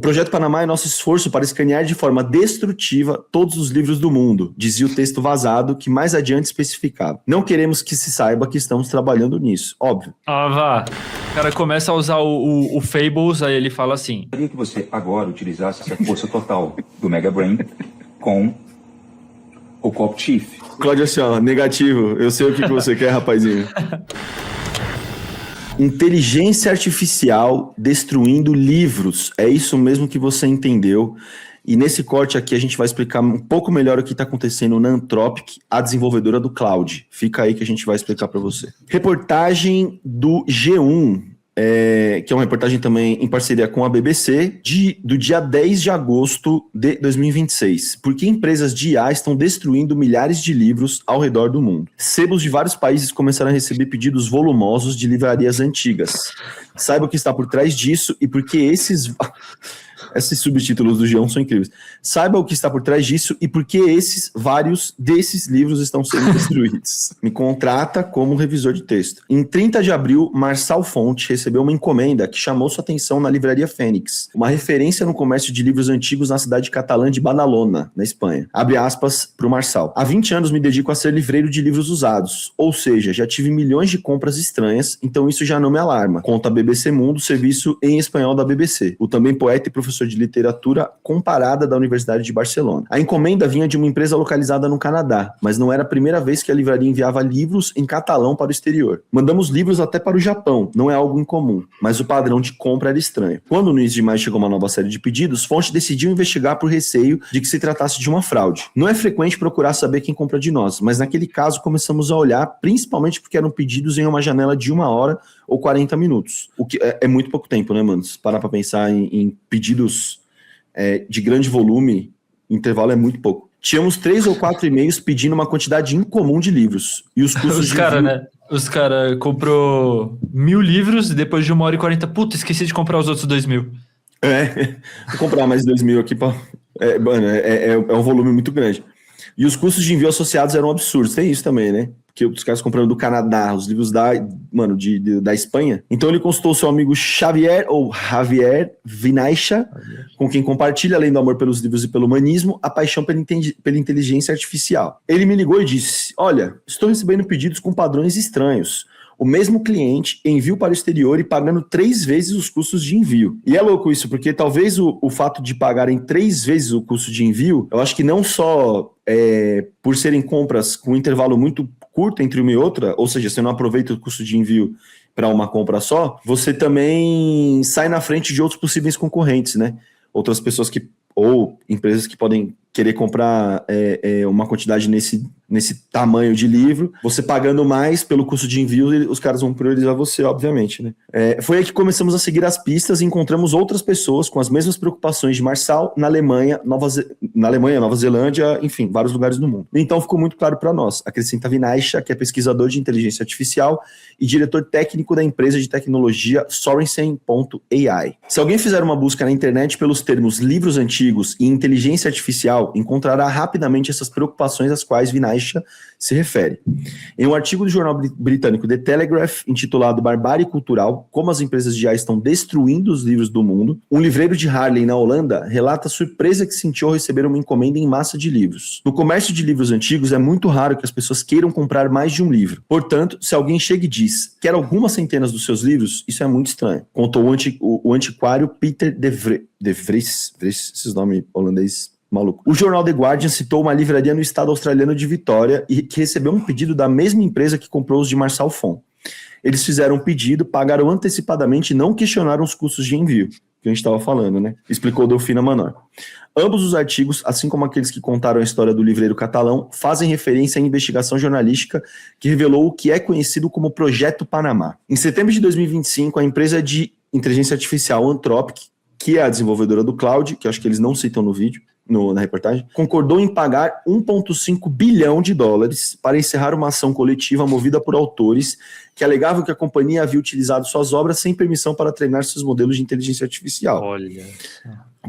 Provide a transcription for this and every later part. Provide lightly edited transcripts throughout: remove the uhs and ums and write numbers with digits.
Projeto Panamá é nosso esforço para escanear de forma destrutiva todos os livros do mundo, dizia o texto vazado que mais adiante especificava. Não queremos que se saiba que estamos trabalhando nisso, óbvio. Vá. O cara começa a usar o Fables, aí ele fala assim... Eu queria que você agora utilizasse essa força total do Mega Brain com o Cop Chief. Cláudio, assim, ó, negativo. Eu sei o que você quer, rapazinho. Inteligência artificial destruindo livros. É isso mesmo que você entendeu. E nesse corte aqui a gente vai explicar um pouco melhor o que está acontecendo na Anthropic, a desenvolvedora do Cloud. Fica aí que a gente vai explicar para você. Reportagem do G1. Que é uma reportagem também em parceria com a BBC, do dia 10 de agosto de 2026. Por que empresas de IA estão destruindo milhares de livros ao redor do mundo? Sebos de vários países começaram a receber pedidos volumosos de livrarias antigas. Saiba o que está por trás disso e por que esses subtítulos do G1 são incríveis. Saiba o que está por trás disso e por que vários desses livros estão sendo destruídos. Me contrata como revisor de texto. Em 30 de abril, Marçal Fonte recebeu uma encomenda que chamou sua atenção na Livraria Fênix, uma referência no comércio de livros antigos na cidade catalã de Badalona, na Espanha. Abre aspas para o Marçal. Há 20 anos me dedico a ser livreiro de livros usados, ou seja, já tive milhões de compras estranhas, então isso já não me alarma. Conta a BBC Mundo, serviço em espanhol da BBC. O também poeta e professor de literatura comparada da Universidade de Barcelona. A encomenda vinha de uma empresa localizada no Canadá, mas não era a primeira vez que a livraria enviava livros em catalão para o exterior. Mandamos livros até para o Japão, não é algo incomum, mas o padrão de compra era estranho. Quando no início de maio chegou uma nova série de pedidos, Fonte decidiu investigar por receio de que se tratasse de uma fraude. Não é frequente procurar saber quem compra de nós, mas naquele caso começamos a olhar, principalmente porque eram pedidos em uma janela de 1 hora ou 40 minutos, o que é muito pouco tempo, né, mano? Se parar para pensar em pedidos de grande volume, intervalo é muito pouco. Tínhamos 3 ou 4 e-mails pedindo uma quantidade incomum de livros. E os custos Os cara comprou 1.000 livros e depois de 1 hora e 40, puta, esqueci de comprar os outros 2.000. Vou comprar mais 2.000 aqui pra... é um volume muito grande. E os custos de envio associados eram absurdos. Tem isso também, né? Porque os caras comprando do Canadá, os livros da Espanha. Então ele consultou seu amigo Javier Vinaixa, com quem compartilha, além do amor pelos livros e pelo humanismo, a paixão pela inteligência artificial. Ele me ligou e disse, olha, estou recebendo pedidos com padrões estranhos. O mesmo cliente envio para o exterior e pagando 3 vezes os custos de envio. E é louco isso, porque talvez o fato de pagarem 3 vezes o custo de envio, eu acho que não só por serem compras com um intervalo muito curto entre uma e outra, ou seja, você não aproveita o custo de envio para uma compra só, você também sai na frente de outros possíveis concorrentes, né? Outras pessoas ou empresas que podem querer comprar uma quantidade nesse tamanho de livro, você pagando mais pelo custo de envio, os caras vão priorizar você, obviamente, né? Foi aí que começamos a seguir as pistas e encontramos outras pessoas com as mesmas preocupações de Marçal na Alemanha, Nova Zelândia, enfim, vários lugares do mundo. Então ficou muito claro para nós, acrescenta Vinaixa, que é pesquisador de inteligência artificial e diretor técnico da empresa de tecnologia Sorensen.ai. Se alguém fizer uma busca na internet pelos termos livros antigos e inteligência artificial, encontrará rapidamente essas preocupações às quais Vinaixa se refere. Em um artigo do jornal britânico The Telegraph, intitulado Barbárie Cultural, como as empresas de IA estão destruindo os livros do mundo, um livreiro de Haarlem, na Holanda, relata a surpresa que sentiu ao receber uma encomenda em massa de livros. No comércio de livros antigos, é muito raro que as pessoas queiram comprar mais de um livro. Portanto, se alguém chega e diz, quer algumas centenas dos seus livros, isso é muito estranho, contou o antiquário Peter de Vries, esses nomes holandeses maluco. O jornal The Guardian citou uma livraria no estado australiano de Vitória e que recebeu um pedido da mesma empresa que comprou os de Marçal Fon. Eles fizeram um pedido, pagaram antecipadamente e não questionaram os custos de envio, que a gente estava falando, né? Explicou Delfina Manor. Ambos os artigos, assim como aqueles que contaram a história do livreiro catalão, fazem referência à investigação jornalística que revelou o que é conhecido como Projeto Panamá. Em setembro de 2025, a empresa de inteligência artificial Anthropic, que é a desenvolvedora do Cloud, que acho que eles não citam no vídeo, na reportagem, concordou em pagar 1,5 bilhão de dólares para encerrar uma ação coletiva movida por autores que alegavam que a companhia havia utilizado suas obras sem permissão para treinar seus modelos de inteligência artificial. Olha.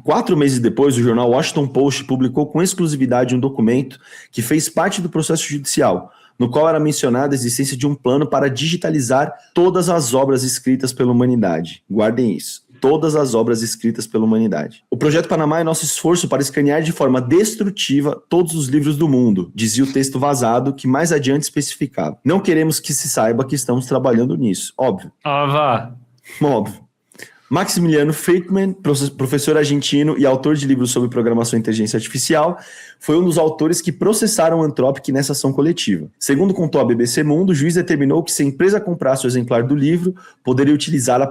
4 meses depois, o jornal Washington Post publicou com exclusividade um documento que fez parte do processo judicial, no qual era mencionada a existência de um plano para digitalizar todas as obras escritas pela humanidade. Guardem isso. todas as obras escritas pela humanidade. O Projeto Panamá é nosso esforço para escanear de forma destrutiva todos os livros do mundo, dizia o texto vazado que mais adiante especificava. Não queremos que se saiba que estamos trabalhando nisso. Óbvio. Óbvio. Maximiliano Friedman, professor argentino e autor de livros sobre programação e inteligência artificial, foi um dos autores que processaram a Anthropic nessa ação coletiva. Segundo contou a BBC Mundo, o juiz determinou que se a empresa comprasse o exemplar do livro, poderia utilizá-la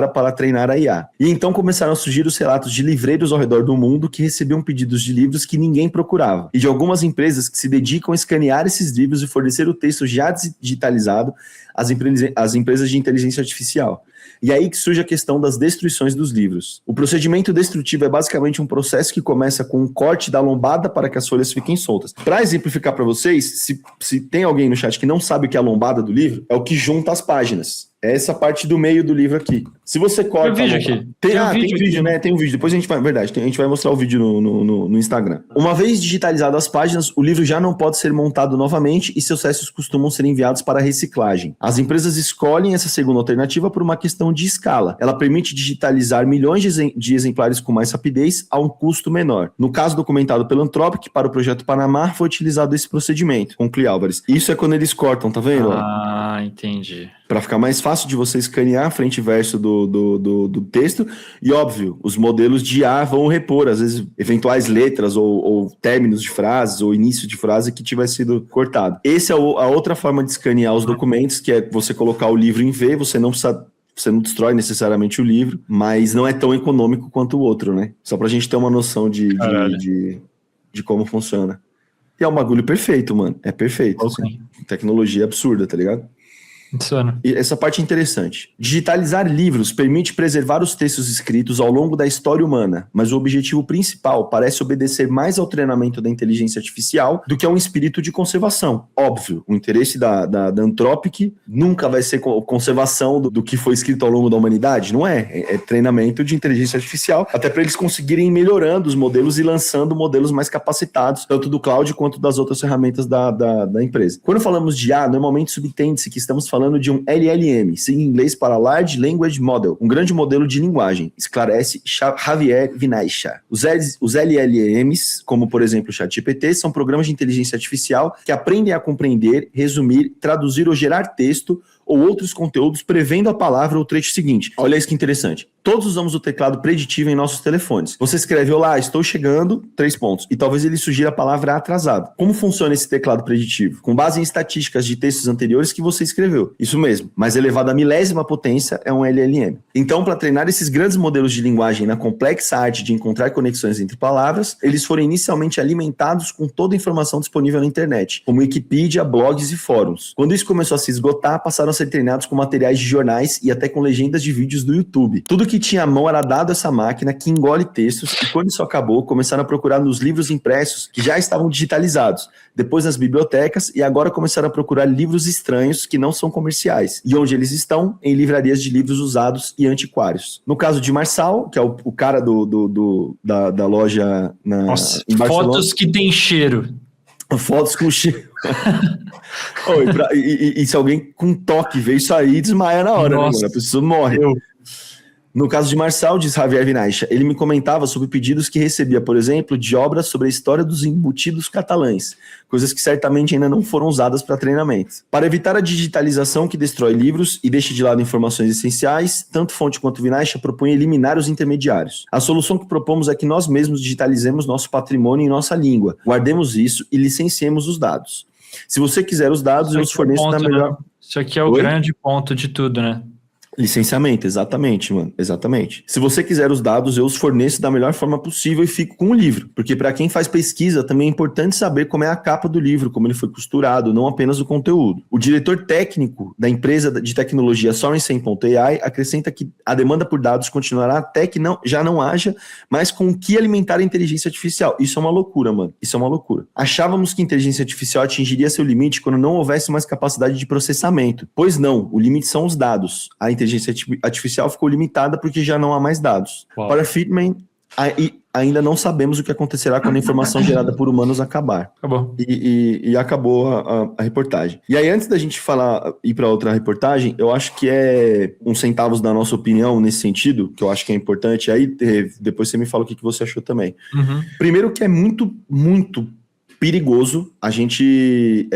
para treinar a IA. E então começaram a surgir os relatos de livreiros ao redor do mundo que recebiam pedidos de livros que ninguém procurava, e de algumas empresas que se dedicam a escanear esses livros e fornecer o texto já digitalizado às empresas de inteligência artificial. E aí que surge a questão das destruições dos livros. O procedimento destrutivo é basicamente um processo que começa com um corte da lombada para que as folhas fiquem soltas. Para exemplificar para vocês, se tem alguém no chat que não sabe o que é a lombada do livro, é o que junta as páginas. É essa parte do meio do livro aqui. Se você corta... Tem vídeo aqui. Tem vídeo, né? Tem um vídeo. Depois a gente vai... Verdade, a gente vai mostrar o vídeo no Instagram. Uma vez digitalizadas as páginas, o livro já não pode ser montado novamente e seus restos costumam ser enviados para reciclagem. As empresas escolhem essa segunda alternativa por uma questão de escala. Ela permite digitalizar milhões de exemplares com mais rapidez a um custo menor. No caso documentado pela Anthropic, para o Projeto Panamá, foi utilizado esse procedimento. Conclui Álvares. Isso é quando eles cortam, tá vendo? Entendi. Para ficar mais fácil de você escanear frente e verso do texto. E, óbvio, os modelos de IA vão repor, às vezes, eventuais letras ou términos de frases ou início de frase que tiver sido cortado. Essa é a outra forma de escanear os documentos, que é você colocar o livro em V, você não destrói necessariamente o livro, mas não é tão econômico quanto o outro, né? Só pra gente ter uma noção de como funciona. E é um bagulho perfeito, mano. É perfeito. Assim. Tecnologia absurda, tá ligado? Insano. E essa parte é interessante. Digitalizar livros permite preservar os textos escritos ao longo da história humana, mas o objetivo principal parece obedecer mais ao treinamento da inteligência artificial do que a um espírito de conservação. Óbvio, o interesse da Anthropic nunca vai ser conservação do que foi escrito ao longo da humanidade, não é? É treinamento de inteligência artificial, até para eles conseguirem ir melhorando os modelos e lançando modelos mais capacitados, tanto do cloud quanto das outras ferramentas da empresa. Quando falamos de IA, normalmente subentende-se que estamos falando de um LLM, em inglês para Large Language Model, um grande modelo de linguagem, esclarece Javier Vinaixa. Os LLMs, como por exemplo o ChatGPT, são programas de inteligência artificial que aprendem a compreender, resumir, traduzir ou gerar texto ou outros conteúdos prevendo a palavra ou trecho seguinte. Olha isso que interessante. Todos usamos o teclado preditivo em nossos telefones. Você escreve, olá, estou chegando, 3 pontos. E talvez ele sugira a palavra atrasado. Como funciona esse teclado preditivo? Com base em estatísticas de textos anteriores que você escreveu. Isso mesmo, mas elevado à milésima potência é um LLM. Então, para treinar esses grandes modelos de linguagem na complexa arte de encontrar conexões entre palavras, eles foram inicialmente alimentados com toda a informação disponível na internet, como Wikipedia, blogs e fóruns. Quando isso começou a se esgotar, passaram a ser treinados com materiais de jornais e até com legendas de vídeos do YouTube. Tudo que tinha à mão era dado a essa máquina que engole textos e quando isso acabou, começaram a procurar nos livros impressos que já estavam digitalizados, depois nas bibliotecas e agora começaram a procurar livros estranhos que não são comerciais. E onde eles estão? Em livrarias de livros usados e antiquários. No caso de Marçal, que é o cara da loja em Barcelona. Fotos que tem cheiro. Fotos com cheiro. E se alguém com toque vê isso aí, desmaia na hora, né, mano? A pessoa morre. No caso de Marçal, diz Javier Vinaixa, ele me comentava sobre pedidos que recebia, por exemplo, de obras sobre a história dos embutidos catalães, coisas que certamente ainda não foram usadas para treinamento. Para evitar a digitalização que destrói livros e deixa de lado informações essenciais, tanto Fonte quanto Vinaixa propõem eliminar os intermediários. A solução que propomos é que nós mesmos digitalizemos nosso patrimônio em nossa língua, guardemos isso e licenciemos os dados. Se você quiser os dados, eu os forneço na melhor... Né? Isso aqui é o grande ponto de tudo, né? Licenciamento, exatamente, mano, exatamente. Se você quiser os dados, eu os forneço da melhor forma possível e fico com o livro, porque para quem faz pesquisa também é importante saber como é a capa do livro, como ele foi costurado, não apenas o conteúdo. O diretor técnico da empresa de tecnologia Sorensen.ai acrescenta que a demanda por dados continuará até que já não haja mais com o que alimentar a inteligência artificial. Isso é uma loucura, mano, isso é uma loucura. Achávamos que a inteligência artificial atingiria seu limite quando não houvesse mais capacidade de processamento. Pois não, o limite são os dados. A inteligência artificial ficou limitada porque já não há mais dados. Uau. Para Friedman, ainda não sabemos o que acontecerá quando a informação gerada por humanos acabar. Acabou. E acabou a reportagem. E aí, antes da gente ir para outra reportagem, eu acho que é uns centavos da nossa opinião nesse sentido, que eu acho que é importante. Aí, depois você me fala o que você achou também. Uhum. Primeiro que é muito, muito perigoso a gente...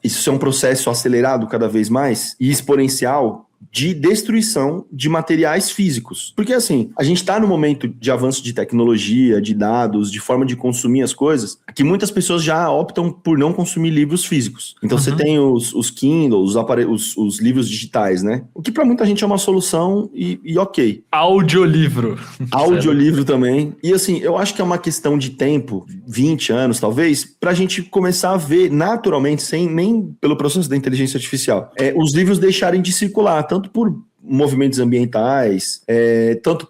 isso é um processo acelerado cada vez mais e exponencial de destruição de materiais físicos. Porque, assim, a gente está no momento de avanço de tecnologia, de dados, de forma de consumir as coisas, que muitas pessoas já optam por não consumir livros físicos. Então, você tem os Kindles, os livros digitais, né? O que para muita gente é uma solução e ok. Audiolivro. Audiolivro também. E, assim, eu acho que é uma questão de tempo, 20 anos, talvez, para a gente começar a ver naturalmente, sem nem pelo processo da inteligência artificial, os livros deixarem de circular, tanto por movimentos ambientais, tanto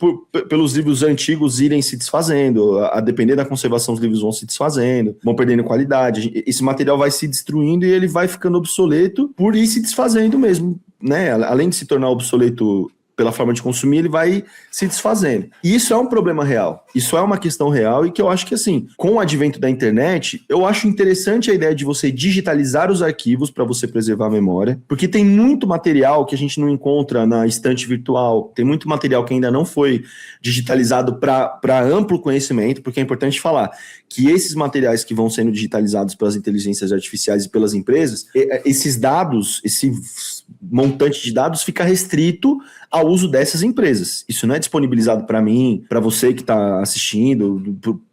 pelos livros antigos irem se desfazendo, a depender da conservação, os livros vão se desfazendo, vão perdendo qualidade, esse material vai se destruindo e ele vai ficando obsoleto por ir se desfazendo mesmo, né? Além de se tornar obsoleto pela forma de consumir, ele vai se desfazendo. E isso é um problema real. Isso é uma questão real e que eu acho que, assim, com o advento da internet, eu acho interessante a ideia de você digitalizar os arquivos para você preservar a memória, porque tem muito material que a gente não encontra na estante virtual, tem muito material que ainda não foi digitalizado para amplo conhecimento, porque é importante falar que esses materiais que vão sendo digitalizados pelas inteligências artificiais e pelas empresas, esses dados, esse montante de dados fica restrito ao uso dessas empresas. Isso não é disponibilizado para mim, para você que está assistindo,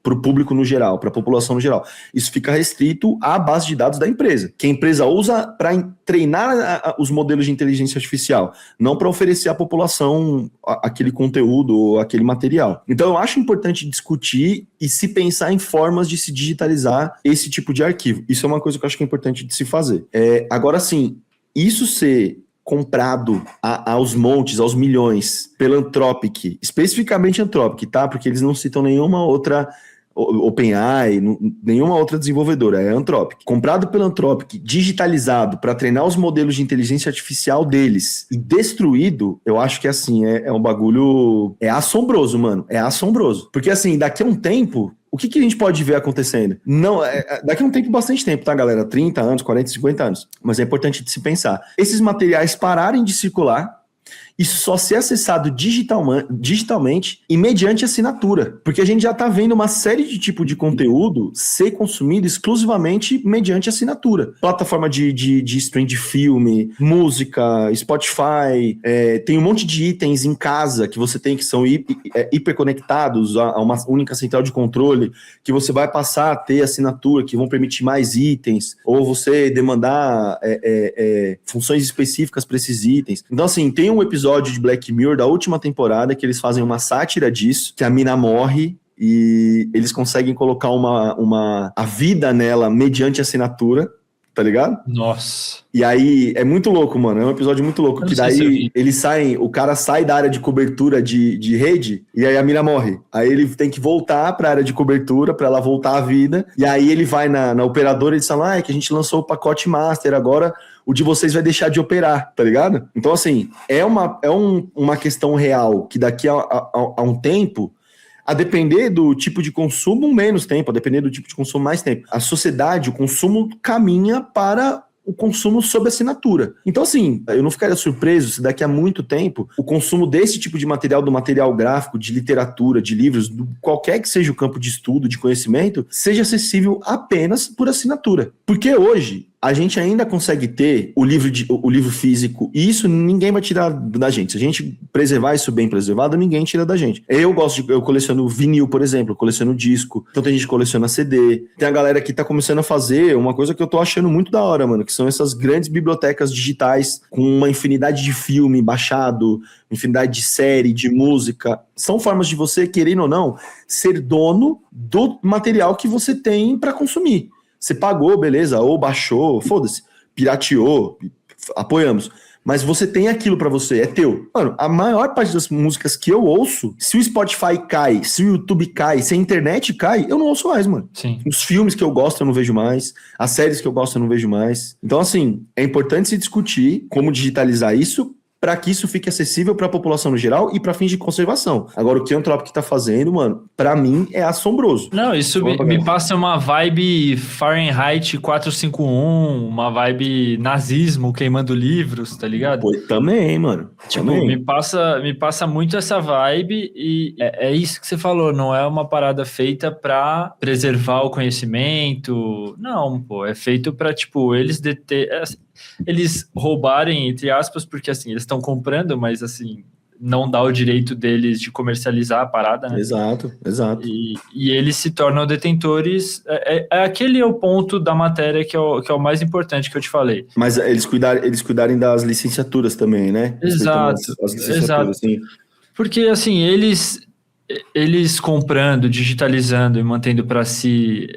para o público no geral, para a população no geral. Isso fica restrito à base de dados da empresa, que a empresa usa para treinar os modelos de inteligência artificial, não para oferecer à população aquele conteúdo ou aquele material. Então, eu acho importante discutir e se pensar em formas de se digitalizar esse tipo de arquivo. Isso é uma coisa que eu acho que é importante de se fazer. Agora, sim, isso ser comprado aos montes, aos milhões, pela Anthropic, especificamente Anthropic, tá? Porque eles não citam nenhuma outra OpenAI, nenhuma outra desenvolvedora, é a Anthropic. Comprado pela Anthropic, digitalizado para treinar os modelos de inteligência artificial deles e destruído, eu acho que assim, é um bagulho... É assombroso, mano. É assombroso. Porque assim, daqui a um tempo... O que a gente pode ver acontecendo? Não, daqui a um tempo, bastante tempo, tá, galera? 30 anos, 40, 50 anos. Mas é importante de se pensar. Esses materiais pararem de circular e só ser acessado digitalmente e mediante assinatura. Porque a gente já está vendo uma série de tipo de conteúdo ser consumido exclusivamente mediante assinatura. Plataforma de stream de filme, música, Spotify, tem um monte de itens em casa que você tem que são hiperconectados a uma única central de controle, que você vai passar a ter assinatura, que vão permitir mais itens, ou você demandar funções específicas para esses itens. Então, assim, tem um episódio de Black Mirror da última temporada que eles fazem uma sátira disso, que a mina morre e eles conseguem colocar a vida nela mediante assinatura, tá ligado? Nossa. E aí, é muito louco, mano, é um episódio muito louco, que daí o cara sai da área de cobertura de rede e aí a mina morre. Aí ele tem que voltar pra área de cobertura pra ela voltar à vida, e aí ele vai na operadora e eles falam, que a gente lançou o pacote Master, agora o de vocês vai deixar de operar, tá ligado? Então, assim, é uma questão real que daqui a um tempo, a depender do tipo de consumo, menos tempo, a depender do tipo de consumo, mais tempo. A sociedade, o consumo caminha para o consumo sob assinatura. Então, assim, eu não ficaria surpreso se daqui a muito tempo o consumo desse tipo de material, do material gráfico, de literatura, de livros, qualquer que seja o campo de estudo, de conhecimento, seja acessível apenas por assinatura. Porque hoje a gente ainda consegue ter o livro físico, e isso ninguém vai tirar da gente. Se a gente preservar isso bem preservado, ninguém tira da gente. Eu coleciono vinil, por exemplo, eu coleciono disco, então tem gente que coleciona CD, tem a galera que tá começando a fazer uma coisa que eu tô achando muito da hora, mano, que são essas grandes bibliotecas digitais com uma infinidade de filme baixado, infinidade de série, de música. São formas de você, querendo ou não, ser dono do material que você tem para consumir. Você pagou, beleza, ou baixou, foda-se, pirateou, apoiamos. Mas você tem aquilo pra você, é teu. Mano, a maior parte das músicas que eu ouço, se o Spotify cai, se o YouTube cai, se a internet cai, eu não ouço mais, mano. Sim. Os filmes que eu gosto eu não vejo mais, as séries que eu gosto eu não vejo mais. Então, assim, é importante se discutir como digitalizar isso para que isso fique acessível para a população no geral e para fins de conservação. Agora, o que a Anthropic tá fazendo, mano, para mim é assombroso. Não, isso me passa uma vibe Fahrenheit 451, uma vibe nazismo queimando livros, tá ligado? Pô, também, mano. Tipo, também. me passa muito essa vibe e é isso que você falou, não é uma parada feita pra preservar o conhecimento, não, pô, é feito pra, tipo, eles roubarem, entre aspas, porque, assim, eles estão comprando, mas, assim, não dá o direito deles de comercializar a parada, né? Exato. E eles se tornam detentores. Aquele é o ponto da matéria que é o mais importante que eu te falei. Mas eles cuidarem das licenciaturas também, né? Exato. As licenciaturas, sim. Porque, assim, eles comprando, digitalizando e mantendo para si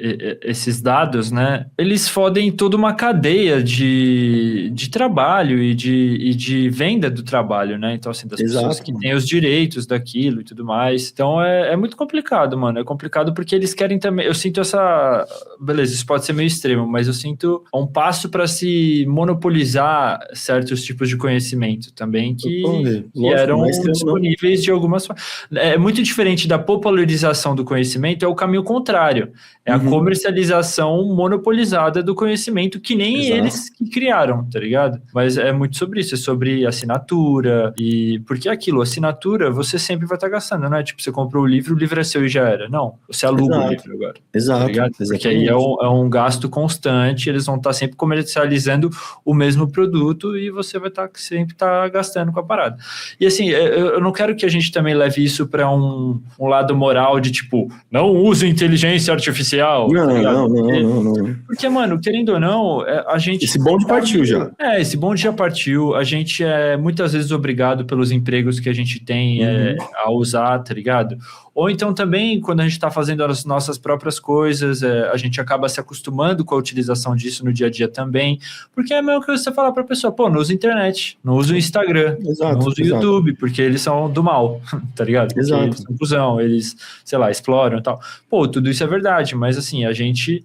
esses dados, né? Eles fodem toda uma cadeia de trabalho e de venda do trabalho, né? Então, assim, das pessoas que têm os direitos daquilo e tudo mais. Então, é muito complicado, mano. É complicado porque eles querem também... Eu sinto essa... Beleza, isso pode ser meio extremo, mas eu sinto um passo para se monopolizar certos tipos de conhecimento também que eram disponíveis de algumas formas. É muito diferente da popularização do conhecimento, é o caminho contrário. É a comercialização monopolizada do conhecimento que nem eles que criaram, tá ligado? Mas é muito sobre isso, é sobre assinatura e... Porque é aquilo, assinatura, você sempre vai estar gastando, não é? Tipo, você comprou o livro é seu e já era. Não, você aluga o livro agora. Exato. Tá porque aí é um gasto constante, eles vão estar sempre comercializando o mesmo produto e você vai sempre estar gastando com a parada. E assim, eu não quero que a gente também leve isso para um lado moral de tipo, não use inteligência artificial. Não. Porque, mano, querendo ou não, a gente... Esse bonde partiu já. Esse bonde já partiu. A gente é muitas vezes obrigado pelos empregos que a gente tem a usar, tá ligado? Ou então também, quando a gente está fazendo as nossas próprias coisas, a gente acaba se acostumando com a utilização disso no dia a dia também, porque é mesmo que você falar para a pessoa, pô, não usa internet, não usa o Instagram, não usa o YouTube, porque eles são do mal, tá ligado? Porque eles são cuzão, eles, sei lá, exploram e tal. Pô, tudo isso é verdade, mas assim,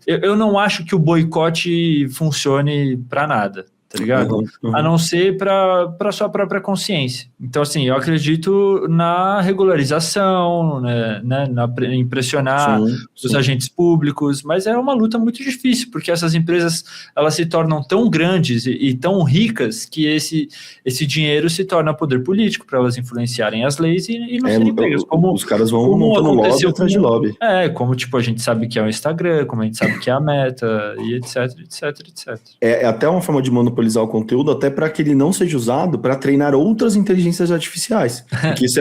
eu não acho que o boicote funcione para nada. Tá ligado? A não ser para sua própria consciência. Então, assim, eu acredito na regularização, né, em pressionar os agentes públicos, mas é uma luta muito difícil, porque essas empresas, elas se tornam tão grandes e tão ricas que esse dinheiro se torna poder político para elas influenciarem as leis e não serem pegas. Os caras vão montando lobby atrás de lobby. Como tipo, a gente sabe que é o Instagram, como a gente sabe que é a Meta, e etc. É até uma forma de monopolizar o conteúdo, até para que ele não seja usado para treinar outras inteligências artificiais. Porque se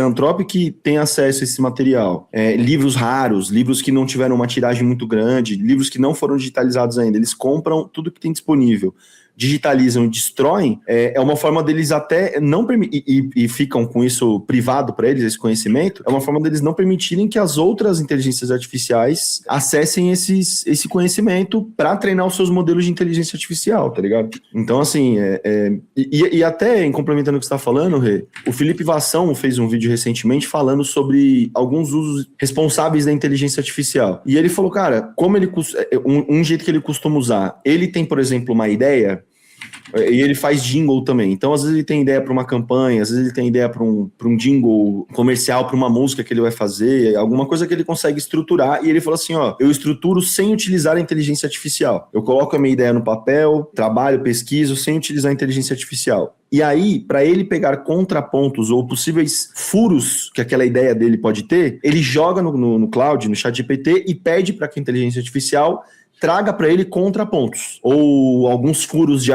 a Anthropic tem acesso a esse material, livros raros, livros que não tiveram uma tiragem muito grande, livros que não foram digitalizados ainda, eles compram tudo que tem disponível, digitalizam e destroem, é uma forma deles até não e ficam com isso privado para eles, esse conhecimento, é uma forma deles não permitirem que as outras inteligências artificiais acessem esse conhecimento para treinar os seus modelos de inteligência artificial, tá ligado? Então, assim, e até em complementando o que você está falando, Rê, o Felipe Vassão fez um vídeo recentemente falando sobre alguns usos responsáveis da inteligência artificial. E ele falou, cara, como ele um jeito que ele costuma usar, ele tem, por exemplo, uma ideia. E ele faz jingle também. Então, às vezes ele tem ideia para uma campanha, às vezes ele tem ideia para um jingle comercial, para uma música que ele vai fazer, alguma coisa que ele consegue estruturar. E ele falou assim, ó, eu estruturo sem utilizar a inteligência artificial. Eu coloco a minha ideia no papel, trabalho, pesquiso, sem utilizar a inteligência artificial. E aí, para ele pegar contrapontos ou possíveis furos que aquela ideia dele pode ter, ele joga no cloud, no ChatGPT, e pede para que a inteligência artificial traga para ele contrapontos, ou alguns furos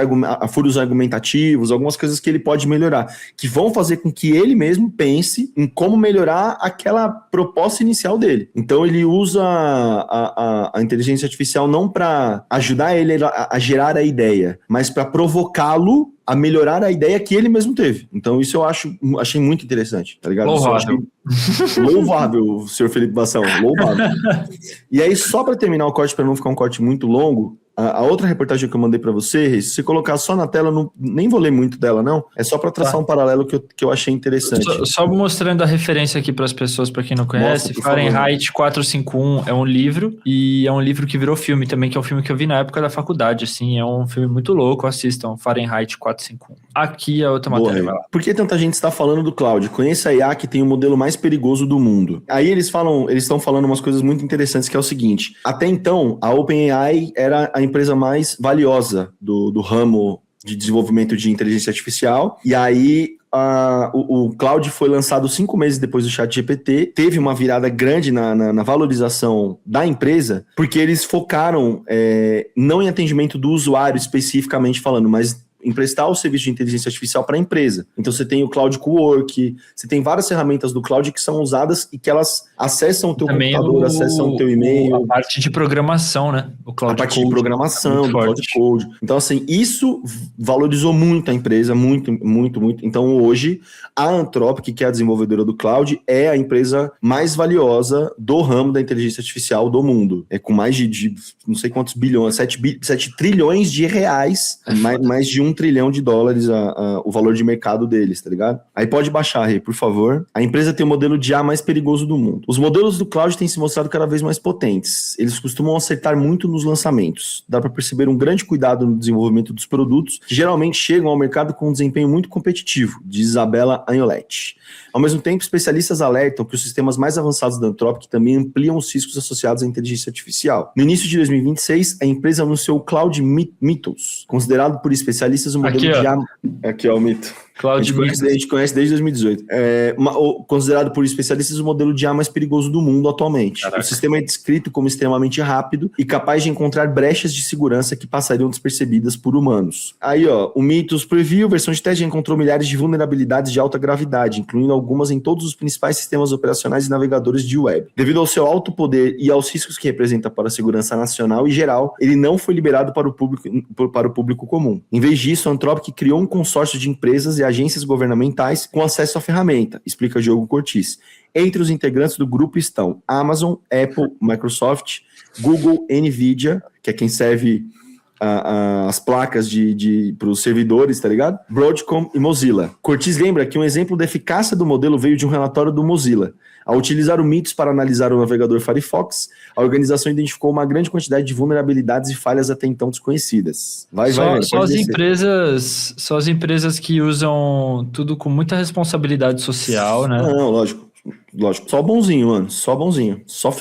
argumentativos, algumas coisas que ele pode melhorar, que vão fazer com que ele mesmo pense em como melhorar aquela proposta inicial dele. Então ele usa a inteligência artificial não para ajudar ele a gerar a ideia, mas para provocá-lo a melhorar a ideia que ele mesmo teve. Então isso eu achei muito interessante, tá ligado? Louvável, senhor Felipe Bassão, louvável. E aí, só para terminar o corte, para não ficar um corte muito longo, A outra reportagem que eu mandei para você, se você colocar só na tela, nem vou ler muito dela, não. É só para traçar um paralelo que eu achei interessante. Só mostrando a referência aqui para as pessoas, para quem não conhece. Mostra, Fahrenheit 451 é um livro, e é um livro que virou filme também, que é um filme que eu vi na época da faculdade, assim. É um filme muito louco, assistam. Fahrenheit 451. Aqui é outra matéria. Vai lá. Por que tanta gente está falando do cloud? Conheça a IA que tem o modelo mais perigoso do mundo. Aí eles estão falando umas coisas muito interessantes, que é o seguinte: até então, a OpenAI era a empresa mais valiosa do ramo de desenvolvimento de inteligência artificial, e aí o cloud foi lançado 5 meses depois do ChatGPT, teve uma virada grande na valorização da empresa, porque eles focaram não em atendimento do usuário especificamente falando, mas emprestar o serviço de inteligência artificial para a empresa. Então você tem o Cloud Cowork, você tem várias ferramentas do cloud que são usadas e que elas acessam o teu computador, acessam o teu e-mail. A parte de programação, né? A parte de programação, do Cloud Code. Então, assim, isso valorizou muito a empresa, muito, muito, muito. Então, hoje, a Anthropic, que é a desenvolvedora do cloud, é a empresa mais valiosa do ramo da inteligência artificial do mundo. É com mais de não sei quantos bilhões, 7 trilhões de reais, mais de $1 trilhão o valor de mercado deles, tá ligado? Aí pode baixar, Rê, por favor. A empresa tem o modelo de IA mais perigoso do mundo. Os modelos do cloud têm se mostrado cada vez mais potentes. Eles costumam acertar muito nos lançamentos. Dá para perceber um grande cuidado no desenvolvimento dos produtos, que geralmente chegam ao mercado com um desempenho muito competitivo, diz Isabela Agnoletti. Ao mesmo tempo, especialistas alertam que os sistemas mais avançados da Anthropic também ampliam os riscos associados à inteligência artificial. No início de 2026, a empresa anunciou o Cloud Mythos, considerado por especialistas o modelo de IA... Aqui, ó, o mito. A gente conhece desde 2018. Considerado por especialistas o modelo de IA mais perigoso do mundo atualmente. Caraca. O sistema é descrito como extremamente rápido e capaz de encontrar brechas de segurança que passariam despercebidas por humanos. Aí, ó, o Mythos Preview, versão de teste, já encontrou milhares de vulnerabilidades de alta gravidade, incluindo algumas em todos os principais sistemas operacionais e navegadores de web. Devido ao seu alto poder e aos riscos que representa para a segurança nacional e geral, ele não foi liberado para o público comum. Em vez disso, a Anthropic criou um consórcio de empresas e agências governamentais com acesso à ferramenta, explica Diogo Cortis. Entre os integrantes do grupo estão Amazon, Apple, Microsoft, Google, Nvidia, que é quem serve as placas para os servidores, tá ligado? Broadcom e Mozilla. Cortis lembra que um exemplo da eficácia do modelo veio de um relatório do Mozilla. Ao utilizar o Mythos para analisar o navegador Firefox, a organização identificou uma grande quantidade de vulnerabilidades e falhas até então desconhecidas. Só as empresas que usam tudo com muita responsabilidade social, né? Não, lógico. Só bonzinho, mano. Só bonzinho. Só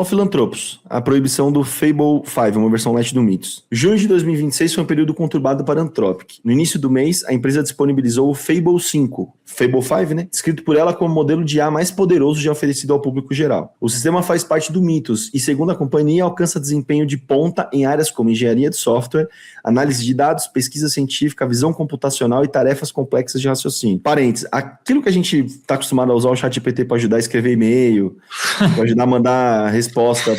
filantropos. A proibição do Fable 5, uma versão light do Mythos. Junho de 2026 foi um período conturbado para a Anthropic. No início do mês, a empresa disponibilizou o Fable 5, Fable 5, né? Descrito por ela como o modelo de IA mais poderoso já oferecido ao público geral. O sistema faz parte do Mythos e, segundo a companhia, alcança desempenho de ponta em áreas como engenharia de software, análise de dados, pesquisa científica, visão computacional e tarefas complexas de raciocínio. Parênteses, aquilo que a gente está acostumado a usar o ChatGPT para ajudar a escrever e-mail, para ajudar a mandar resposta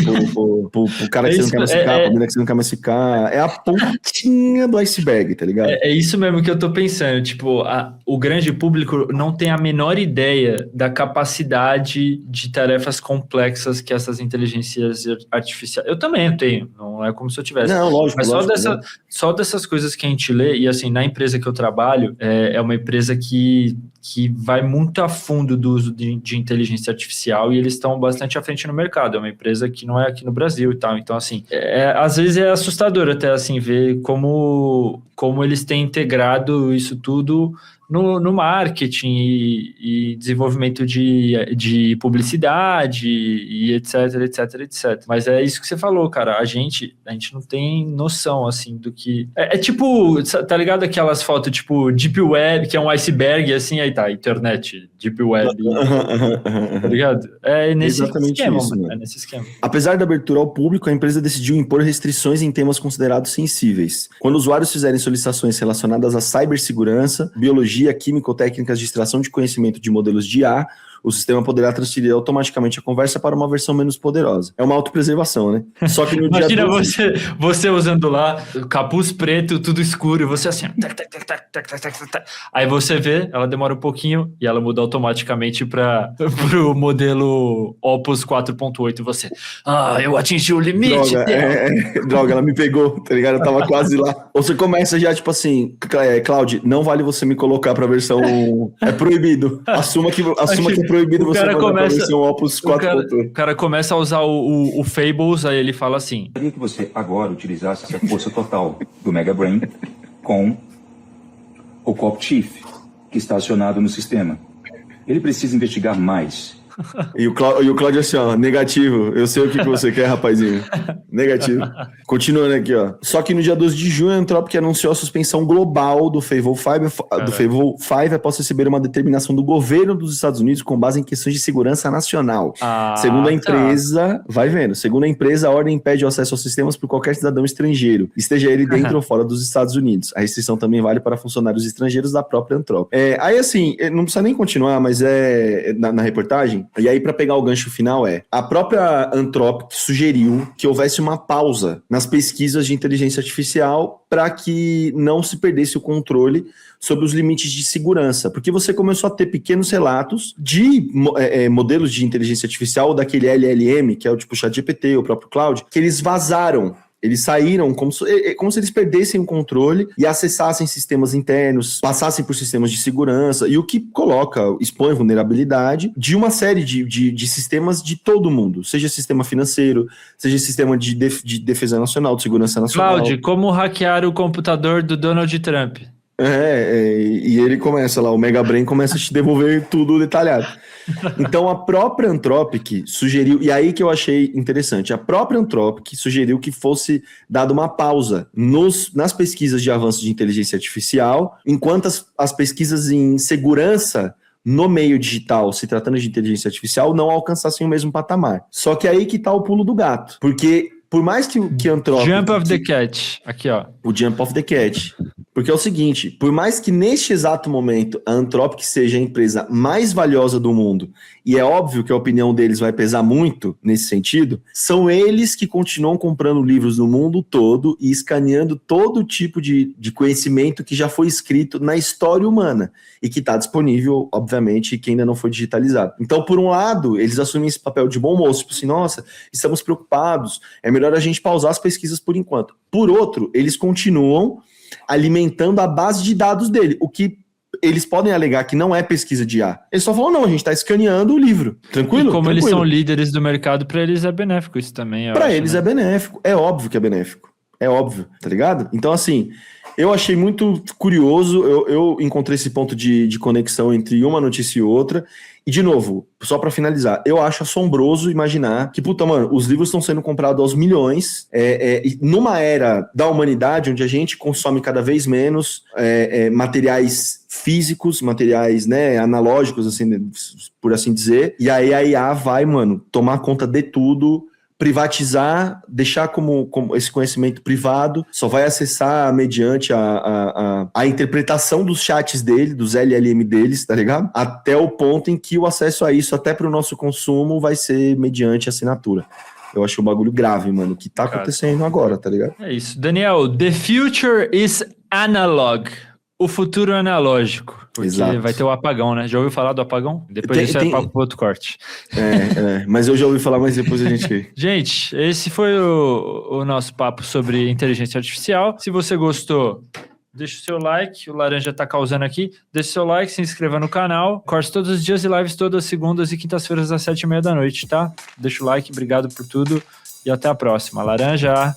pro cara que você não quer mais ficar, pra menina que você não quer mais ficar. É a pontinha do iceberg, tá ligado? É isso mesmo que eu tô pensando. Tipo, o grande público não tem a menor ideia da capacidade de tarefas complexas que essas inteligências artificiais... Eu também tenho, não é como se eu tivesse. Não, lógico. Mas lógico, só dessas coisas que a gente lê, e assim, na empresa que eu trabalho, é uma empresa que vai muito a fundo do uso de inteligência artificial e eles estão bastante à frente no mercado. É uma empresa que não é aqui no Brasil e tal. Então, assim, às vezes é assustador até, assim, ver como eles têm integrado isso tudo no marketing e desenvolvimento de publicidade e etc. Mas é isso que você falou, cara. A gente não tem noção, assim, do que... É tipo, tá ligado aquelas fotos, tipo, Deep Web, que é um iceberg, assim, aí tá, internet, Deep Web, tá ligado? É nesse esquema, isso, mano. É nesse esquema. Apesar da abertura ao público, a empresa decidiu impor restrições em temas considerados sensíveis. Quando usuários fizerem solicitações relacionadas à cibersegurança, biologia, química ou técnicas de extração de conhecimento de modelos de IA, o sistema poderá transferir automaticamente a conversa para uma versão menos poderosa. É uma autopreservação, né? Só que no Imagina dia 12... você usando lá, capuz preto, tudo escuro, e você assim... Aí você vê, ela demora um pouquinho e ela muda automaticamente para o modelo Opus 4.8 e você... eu atingi o limite. Droga, ela me pegou, tá ligado? Eu tava quase lá. Ou você começa já, tipo assim, Cláudio, não vale você me colocar pra versão... É proibido. Assuma que é proibido você mandar pra versão Opus 4.8. O cara começa a usar o Fables, aí ele fala assim... Eu queria que você agora utilizasse a força total do Mega Brain com o Cop Chief, que está acionado no sistema. Ele precisa investigar mais. E o Cláudio assim, ó, negativo. Eu sei o que você quer, rapazinho. Negativo. Continuando aqui, ó. Só que no dia 12 de junho, a Anthropic anunciou a suspensão global do Fable 5 após receber uma determinação do governo dos Estados Unidos com base em questões de segurança nacional. Segundo a empresa, vai vendo, segundo a empresa, a ordem impede o acesso aos sistemas por qualquer cidadão estrangeiro, esteja ele dentro ou fora dos Estados Unidos. A restrição também vale para funcionários estrangeiros da própria Anthropic. Aí assim, não precisa nem continuar, mas na reportagem. E aí, para pegar o gancho final, a própria Anthropic sugeriu que houvesse uma pausa nas pesquisas de inteligência artificial para que não se perdesse o controle sobre os limites de segurança, porque você começou a ter pequenos relatos de modelos de inteligência artificial, daquele LLM, que é o tipo ChatGPT, o próprio Claude, que eles vazaram. Eles saíram como se eles perdessem o controle e acessassem sistemas internos, passassem por sistemas de segurança, e o que expõe vulnerabilidade de uma série de sistemas de todo mundo, seja sistema financeiro, seja sistema de defesa nacional, de segurança nacional. Cláudio, como hackear o computador do Donald Trump? E ele começa lá, o Mega Brain começa a te devolver tudo detalhado. Então a própria Anthropic sugeriu, e aí que eu achei interessante, a própria Anthropic sugeriu que fosse dada uma pausa nas pesquisas de avanço de inteligência artificial, enquanto as pesquisas em segurança no meio digital, se tratando de inteligência artificial, não alcançassem o mesmo patamar. Só que aí que tá o pulo do gato, porque por mais que a Anthropic... Jump of the cat, aqui ó. O jump of the cat. Porque é o seguinte, por mais que neste exato momento a Anthropic seja a empresa mais valiosa do mundo, e é óbvio que a opinião deles vai pesar muito nesse sentido, são eles que continuam comprando livros no mundo todo e escaneando todo tipo de conhecimento que já foi escrito na história humana e que está disponível, obviamente, e que ainda não foi digitalizado. Então, por um lado, eles assumem esse papel de bom moço, tipo assim, nossa, estamos preocupados, é melhor a gente pausar as pesquisas por enquanto. Por outro, eles continuam alimentando a base de dados dele, o que eles podem alegar que não é pesquisa de IA. Eles só falam, não, a gente está escaneando o livro. Tranquilo? E como Tranquilo. Eles são líderes do mercado, para eles é benéfico isso também. Para eles é benéfico. É óbvio que é benéfico. É óbvio, tá ligado? Então, assim, eu achei muito curioso, eu encontrei esse ponto de conexão entre uma notícia e outra. E, de novo, só para finalizar, eu acho assombroso imaginar que, puta, mano, os livros estão sendo comprados aos milhões, numa era da humanidade onde a gente consome cada vez menos materiais físicos, materiais, né, analógicos, assim, por assim dizer, e aí a IA vai, mano, tomar conta de tudo, privatizar, deixar como esse conhecimento privado, só vai acessar mediante a interpretação dos chats dele, dos LLM deles, tá ligado? Até o ponto em que o acesso a isso, até para o nosso consumo, vai ser mediante assinatura. Eu acho um bagulho grave, mano, que tá acontecendo agora, tá ligado? É isso. Daniel, the future is analog. O futuro é analógico. Porque Exato. Vai ter o apagão, né? Já ouviu falar do apagão? Depois disso é papo pro outro corte. Mas eu já ouvi falar, mas depois a gente... Gente, esse foi o nosso papo sobre inteligência artificial. Se você gostou, deixa o seu like. O Laranja tá causando aqui. Deixa o seu like, se inscreva no canal. Corte todos os dias e lives todas as segundas e quintas-feiras às 7h30 da noite, tá? Deixa o like, obrigado por tudo. E até a próxima. Laranja!